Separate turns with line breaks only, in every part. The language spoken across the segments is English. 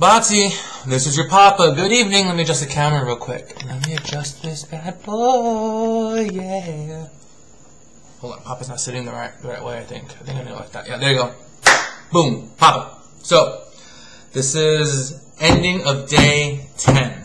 Botsy, this is your papa. Good evening. Let me adjust the camera real quick. Let me adjust this bad boy, yeah. Hold on, Papa's not sitting the right way, I think. I think I do it like that. Yeah, there you go. Boom, Papa. So, this is ending of day 10.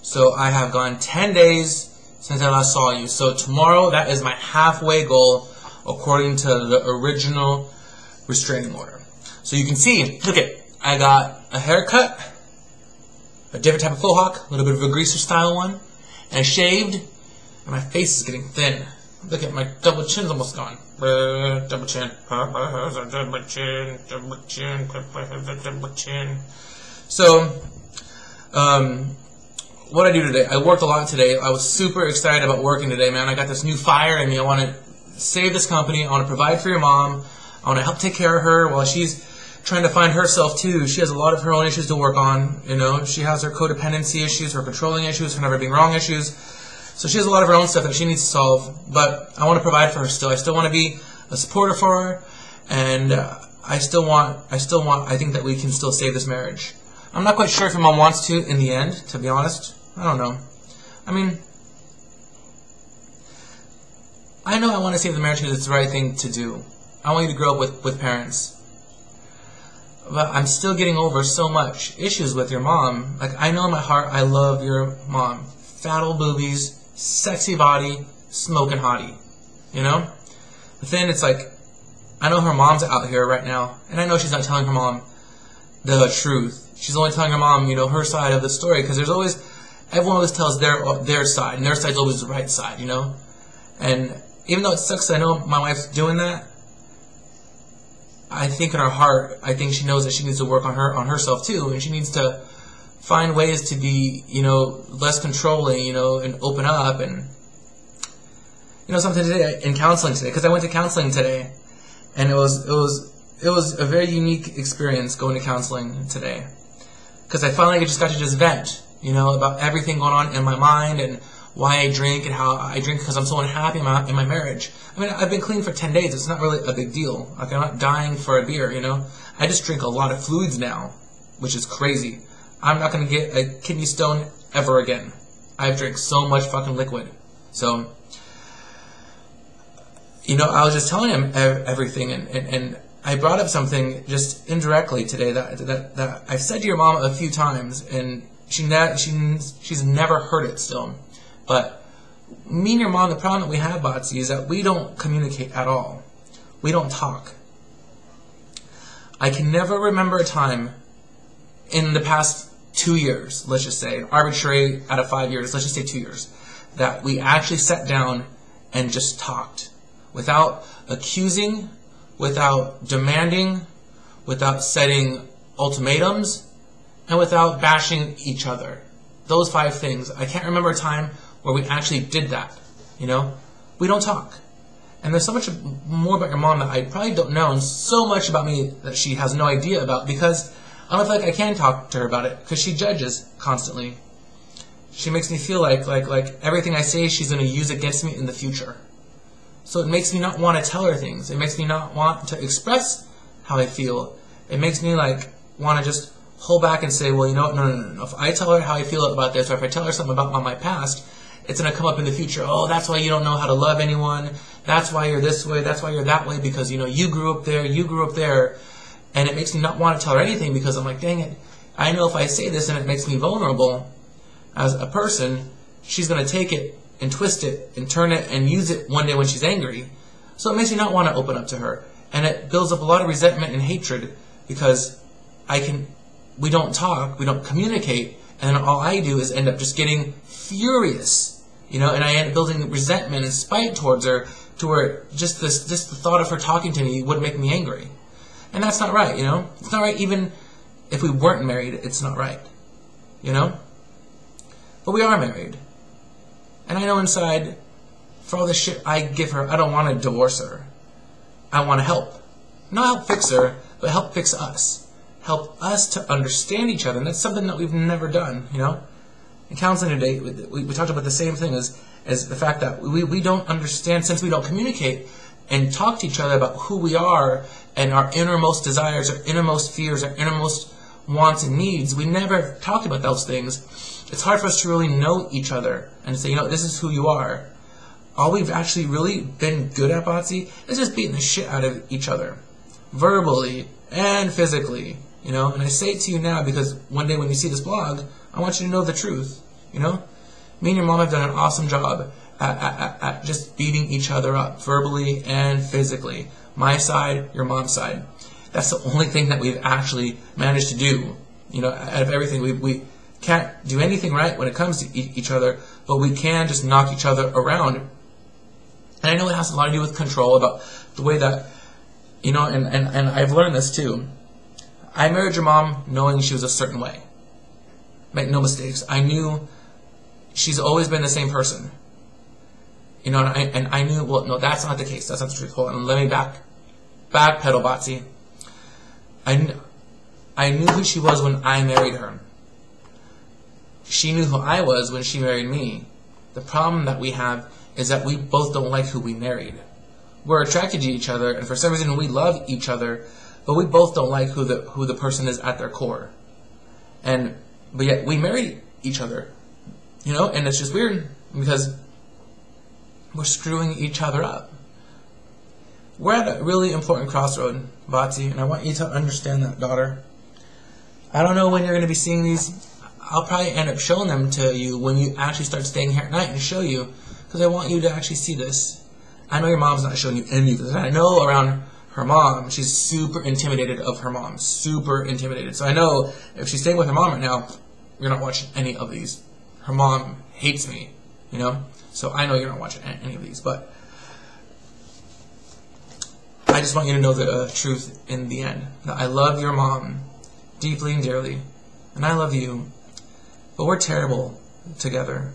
So, I have gone 10 days since I last saw you. So, tomorrow, that is my halfway goal according to the original restraining order. So, you can see, look at, I got a haircut, a different type of faux hawk, a little bit of a greaser style one, and I shaved, and my face is getting thin. Look at my double chin's almost gone. Double chin. Double chin. Double chin. Double chin. So, what I do today, I worked a lot today. I was super excited about working today, man. I got this new fire in me. I want to save this company. I want to provide for your mom. I want to help take care of her while she's trying to find herself too. She has a lot of her own issues to work on. You know, she has her codependency issues, her controlling issues, her never being wrong issues. So she has a lot of her own stuff that she needs to solve. But I want to provide for her still. I still want to be a supporter for her, and I think that we can still save this marriage. I'm not quite sure if your mom wants to in the end, to be honest. I don't know. I mean, I know I want to save the marriage because it's the right thing to do. I want you to grow up with parents. But I'm still getting over so much issues with your mom. Like, I know in my heart I love your mom. Fat old boobies, sexy body, smoking hottie. You know? But then it's like, I know her mom's out here right now, and I know she's not telling her mom the truth. She's only telling her mom, you know, her side of the story, because there's always, everyone always tells their side, and their side's always the right side, you know? And even though it sucks, I know my wife's doing that, I think in her heart, I think she knows that she needs to work on herself too, and she needs to find ways to be, you know, less controlling, you know, and open up. And you know, something today in counseling today, because I went to counseling today, and it was a very unique experience going to counseling today, because I finally just got to just vent, you know, about everything going on in my mind and why I drink and how I drink because I'm so unhappy in my marriage. I mean, I've been clean for 10 days. It's not really a big deal. Like, I'm not dying for a beer, you know. I just drink a lot of fluids now, which is crazy. I'm not going to get a kidney stone ever again. I've drank so much fucking liquid. So, you know, I was just telling him everything, and I brought up something just indirectly today that I've said to your mom a few times, and she's never heard it still. But me and your mom, the problem that we have, Botsy, is that we don't communicate at all. We don't talk. I can never remember a time in the past 2 years, let's just say, arbitrary out of 5 years, let's just say 2 years, that we actually sat down and just talked. Without accusing, without demanding, without setting ultimatums, and without bashing each other. Those 5 things. I can't remember a time where we actually did that, you know? We don't talk. And there's so much more about your mom that I probably don't know, and so much about me that she has no idea about, because I don't feel like I can talk to her about it, because she judges constantly. She makes me feel like everything I say she's going to use against me in the future. So it makes me not want to tell her things. It makes me not want to express how I feel. It makes me like want to just hold back and say, well, you know what, no. If I tell her how I feel about this, or if I tell her something about my past, it's going to come up in the future. Oh, that's why you don't know how to love anyone. That's why you're this way. That's why you're that way, because, you know, you grew up there. You grew up there. And it makes me not want to tell her anything, because I'm like, dang it. I know if I say this and it makes me vulnerable as a person, she's going to take it and twist it and turn it and use it one day when she's angry. So it makes me not want to open up to her. And it builds up a lot of resentment and hatred, because we don't talk, we don't communicate, and all I do is end up just getting furious. You know, and I end up building resentment and spite towards her, to where just the thought of her talking to me would make me angry. And that's not right, you know? It's not right even if we weren't married, it's not right. You know? But we are married. And I know inside, for all the shit I give her, I don't want to divorce her. I want to help. Not help fix her, but help fix us. Help us to understand each other. And that's something that we've never done, you know? In counseling today, we talked about the same thing as the fact that we don't understand, since we don't communicate and talk to each other about who we are and our innermost desires, our innermost fears, our innermost wants and needs. We never talked about those things. It's hard for us to really know each other and say, this is who you are. All we've actually really been good at, Botsy, is just beating the shit out of each other. Verbally and physically, And I say it to you now because one day when you see this blog, I want you to know the truth, Me and your mom have done an awesome job at just beating each other up, verbally and physically. My side, your mom's side. That's the only thing that we've actually managed to do. Out of everything, we can't do anything right when it comes to each other, but we can just knock each other around. And I know it has a lot to do with control, about the way that, and I've learned this too. I married your mom knowing she was a certain way. Make no mistakes. I knew she's always been the same person. And I knew, well, no, that's not the case. That's not the truth. Hold on, let me backpedal, Botsy. I knew who she was when I married her. She knew who I was when she married me. The problem that we have is that we both don't like who we married. We're attracted to each other, and for some reason we love each other, but we both don't like who the person is at their core. But yet we married each other, and it's just weird because we're screwing each other up. We're at a really important crossroad, Botsy, and I want you to understand that, daughter. I don't know when you're going to be seeing these. I'll probably end up showing them to you when you actually start staying here at night and show you, because I want you to actually see this. I know your mom's not showing you any of this. I know around her mom, she's super intimidated of her mom. Super intimidated. So I know if she's staying with her mom right now, you're not watching any of these. Her mom hates me, So I know you're not watching any of these. But I just want you to know the truth in the end. That I love your mom deeply and dearly. And I love you. But we're terrible together.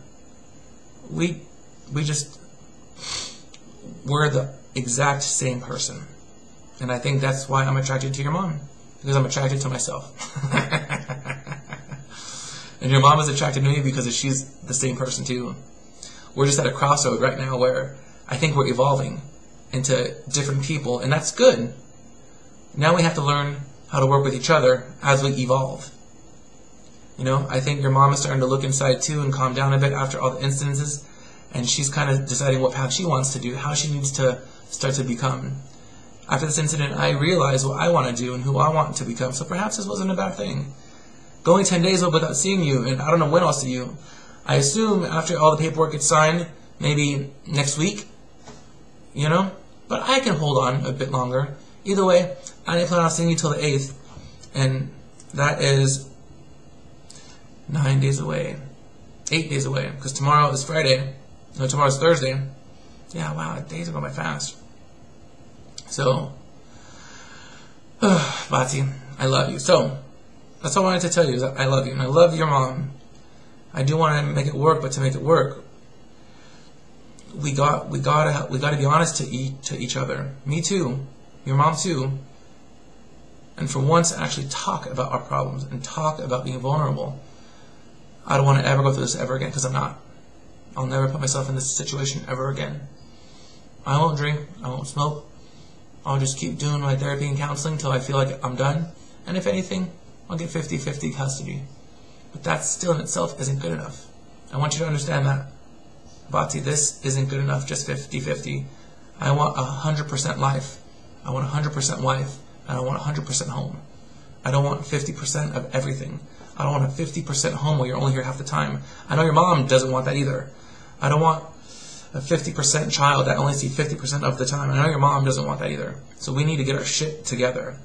We're the exact same person. And I think that's why I'm attracted to your mom. Because I'm attracted to myself. And your mom is attracted to me because she's the same person too. We're just at a crossroad right now where I think we're evolving into different people. And that's good. Now we have to learn how to work with each other as we evolve. I think your mom is starting to look inside too and calm down a bit after all the incidences. And she's kind of deciding what path she wants to do, how she needs to start to become. After this incident, I realized what I want to do and who I want to become. So perhaps this wasn't a bad thing. Going 10 days without seeing you, and I don't know when I'll see you. I assume after all the paperwork gets signed, maybe next week, But I can hold on a bit longer. Either way, I didn't plan on seeing you till the 8th. And that is 9 days away. 8 days away. Because tomorrow is Friday. No, tomorrow's Thursday. Yeah, wow, days are going by fast. So, Botsy, I love you. So, that's all I wanted to tell you, is that I love you. And I love your mom. I do want to make it work, but to make it work, we gotta be honest to each other. Me too. Your mom too. And for once, actually talk about our problems and talk about being vulnerable. I don't want to ever go through this ever again, because I'm not. I'll never put myself in this situation ever again. I won't drink. I won't smoke. I'll just keep doing my therapy and counseling until I feel like I'm done. And if anything, I'll get 50-50 custody. But that still in itself isn't good enough. I want you to understand that. Botsy, this isn't good enough, just 50-50. I want 100% life. I want 100% wife. And I want 100% home. I don't want 50% of everything. I don't want a 50% home where you're only here half the time. I know your mom doesn't want that either. I don't want a 50% child that only sees 50% of the time. I know your mom doesn't want that either. So we need to get our shit together.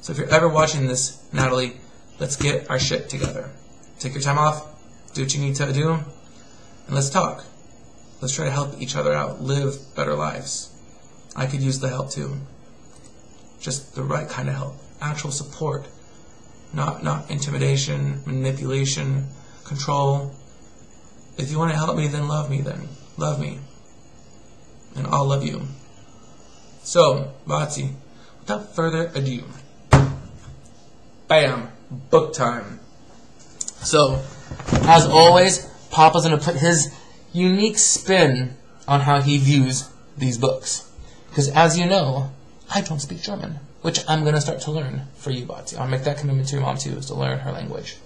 So if you're ever watching this, Natalie, let's get our shit together. Take your time off, do what you need to do, and let's talk. Let's try to help each other out, live better lives. I could use the help too. Just the right kind of help. Actual support. Not intimidation, manipulation, control. If you want to help me, then love me then. Love me. And I'll love you. So, Botsy, without further ado, bam, book time. So, as always, Papa's going to put his unique spin on how he views these books. Because as you know, I don't speak German. which I'm going to start to learn for you, Bati. I'll make that commitment to your mom too, is to learn her language.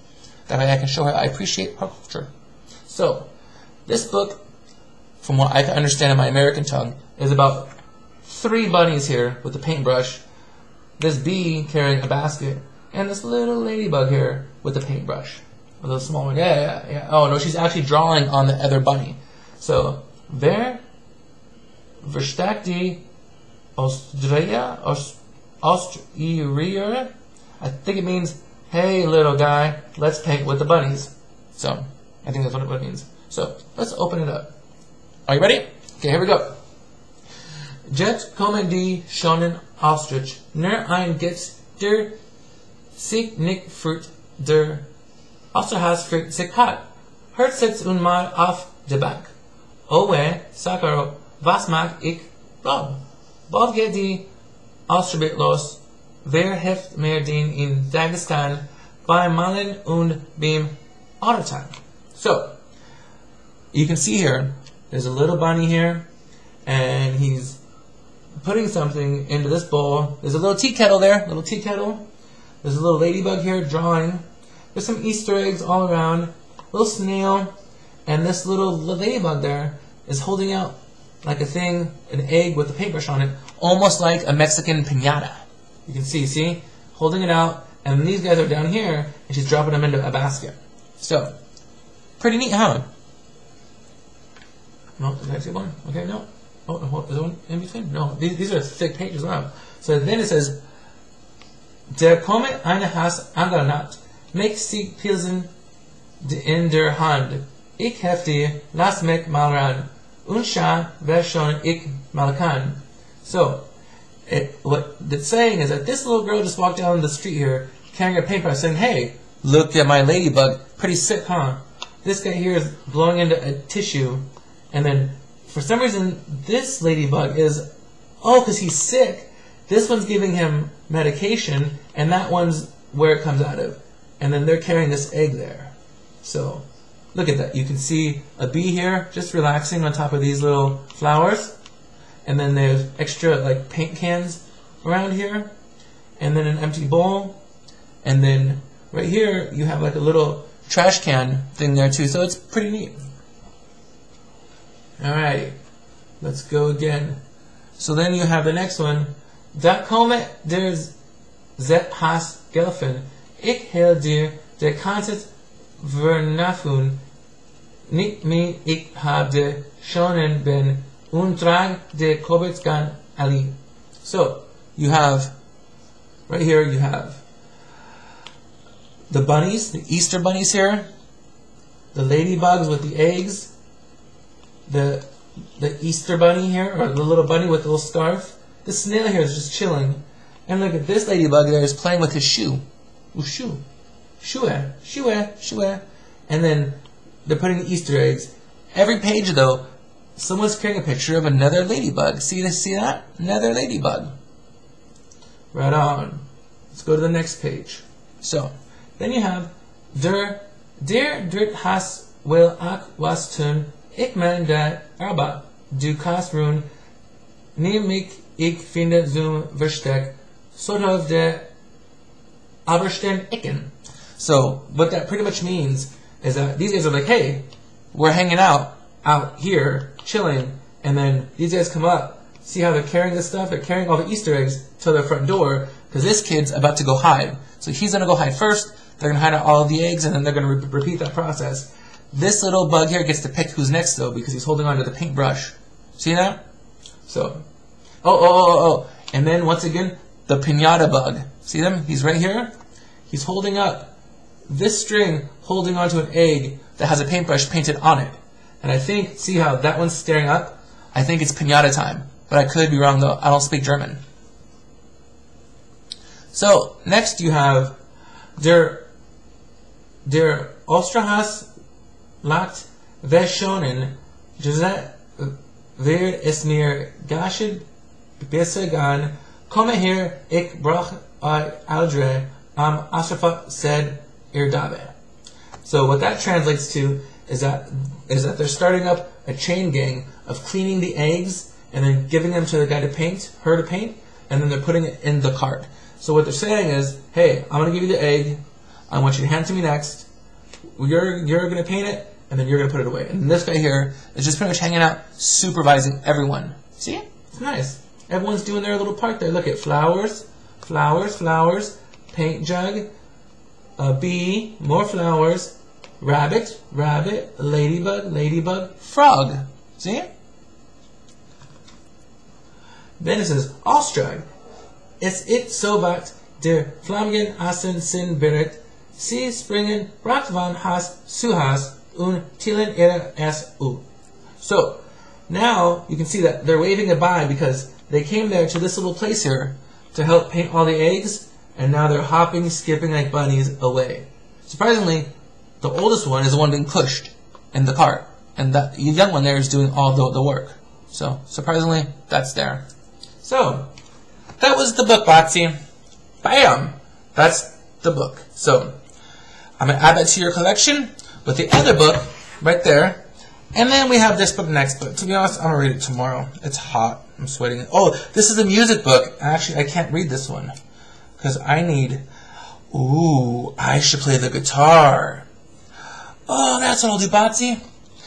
That way I can show her I appreciate her culture. So, this book, from what I can understand in my American tongue, is about 3 bunnies here with a paintbrush, this bee carrying a basket, and this little ladybug here with a paintbrush. A little small one. Yeah. Oh, no, she's actually drawing on the other bunny. So, wer versteckt die Austria? I think it means, hey, little guy, let's paint with the bunnies. So, I think that's what it means. So, let's open it up. Are you ready? Okay, here we go. Jet kommen die schonen Austrich, nur ein Gitz der sich nicht führt, der Austerhaus führt sich hat. Hört sitzt mal auf der Bank. Owe, Sakaro, was mag ich, Rob? Bald geht die Austerbit los. Wer hilft mir den in Dagestan beim Malen und beim Autotank? So, you can see here, there's a little bunny here, and he's putting something into this bowl. There's a little tea kettle there, There's a little ladybug here drawing. There's some Easter eggs all around. Little snail, and this little ladybug there is holding out like a thing, an egg with a paintbrush on it, almost like a Mexican piñata. You can see, holding it out, and these guys are down here, and she's dropping them into a basket. So, pretty neat, huh? No, the next one. Okay, no. Oh, is there one in between? No, these are thick pages. Wow. So then it says, Der komme eine Has Anganat, make sie Pilsen in der Hand. Ich hef dir, lass mich mal ran. Unscha, wer schon ich mal kann. So, what it's saying is that this little girl just walked down the street here, carrying a paintbrush, saying, hey, look at my ladybug. Pretty sick, huh? This guy here is blowing into a tissue, and then, for some reason, this ladybug is, because he's sick, this one's giving him medication, and that one's where it comes out of. And then they're carrying this egg there. So, look at that. You can see a bee here, just relaxing on top of these little flowers. And then there's extra, like, paint cans around here. And then an empty bowl. And then, right here, you have, like, a little trash can thing there, too. So it's pretty neat. Alright, let's go again. So then you have the next one. Da komme der Zet has gelfen. Ich hel dir, der kannst vernafun. Nicht mir, ich hab de schonen ben und trag de Kobetzgan ali. So, you have, right here, you have the bunnies, the Easter bunnies here, the ladybugs with the eggs, the Easter bunny here, or the little bunny with the little scarf. The snail here is just chilling. And look at this ladybug there is playing with his shoe. Ooh, shoe. Shoe. And then they're putting the Easter eggs. Every page, though, someone's carrying a picture of another ladybug. See that? Another ladybug. Right on. Let's go to the next page. So, then you have Der Dirt has will ak was tun. Ik men dat Arba, du Kasrun, neem ik finde zum Versteck, sort of de Abersten Ecken. So, what that pretty much means is that these guys are like, hey, we're hanging out here, chilling, and then these guys come up, see how they're carrying this stuff? They're carrying all the Easter eggs to their front door, because this kid's about to go hide. So he's going to go hide first, they're going to hide out all of the eggs, and then they're going to repeat that process. This little bug here gets to pick who's next, though, because he's holding onto the paintbrush. See that? So, and then, once again, the piñata bug. See them? He's right here. He's holding up this string, holding onto an egg that has a paintbrush painted on it. And I think, see how that one's staring up? I think it's piñata time. But I could be wrong, though. I don't speak German. So, next you have der Osterhaus Lacht verschonen, Josette wer es mir gashid besser gan, komme her, ich brach aldre, Asrafa said irdabe. So what that translates to is that they're starting up a chain gang of cleaning the eggs and then giving them to the guy to paint, her to paint, and then they're putting it in the cart. So what they're saying is, hey, I'm going to give you the egg. I want you to hand it to me next. You're going to paint it, and then you're going to put it away. And this guy here is just pretty much hanging out, supervising everyone. See? It's nice. Everyone's doing their little part there. Look at flowers, flowers, flowers, paint jug, a bee, more flowers, rabbit, rabbit, ladybug, ladybug, frog. See? Then it says, Ostrag. Es it so wat der Flamgen assen sin beret, sie springen Bratwan has suhas und tilen es u. So, now you can see that they're waving goodbye because they came there to this little place here to help paint all the eggs, and now they're hopping, skipping like bunnies away. Surprisingly, the oldest one is the one being pushed in the cart, and the young one there is doing all the work. So, surprisingly, that's there. So, that was the book, Botsy. Bam! That's the book. So, I'm going to add that to your collection with the other book right there. And then we have this book, next book. To be honest, I'm going to read it tomorrow. It's hot. I'm sweating. Oh, this is a music book. Actually, I can't read this one because I need... Ooh, I should play the guitar. Oh, that's what I'll do, Botsy.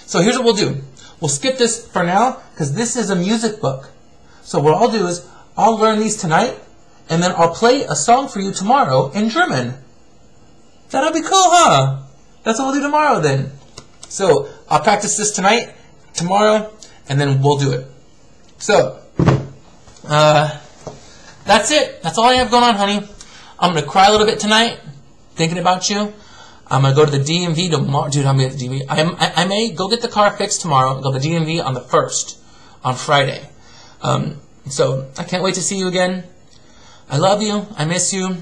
So here's what we'll do. We'll skip this for now because this is a music book. So what I'll do is I'll learn these tonight, and then I'll play a song for you tomorrow in German. That'll be cool, huh? That's what we'll do tomorrow then. So I'll practice this tonight, tomorrow, and then we'll do it. So, that's it. That's all I have going on, honey. I'm going to cry a little bit tonight, thinking about you. I'm going to go to the DMV tomorrow. Dude, I'm going to get the DMV. I may go get the car fixed tomorrow, go to the DMV on the 1st, on Friday. So I can't wait to see you again. I love you. I miss you.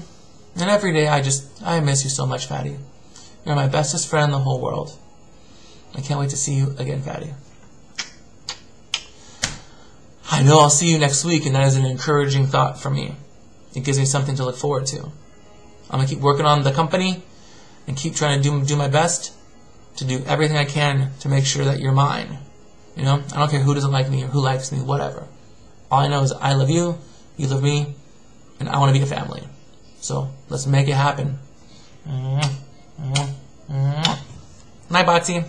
And every day I miss you so much, Fatty. You're my bestest friend in the whole world. I can't wait to see you again, Fatty. I know I'll see you next week, and that is an encouraging thought for me. It gives me something to look forward to. I'm going to keep working on the company and keep trying to do my best to do everything I can to make sure that you're mine. You know, I don't care who doesn't like me or who likes me, whatever. All I know is I love you, you love me, and I want to be a family. So let's make it happen. Night, Botsy.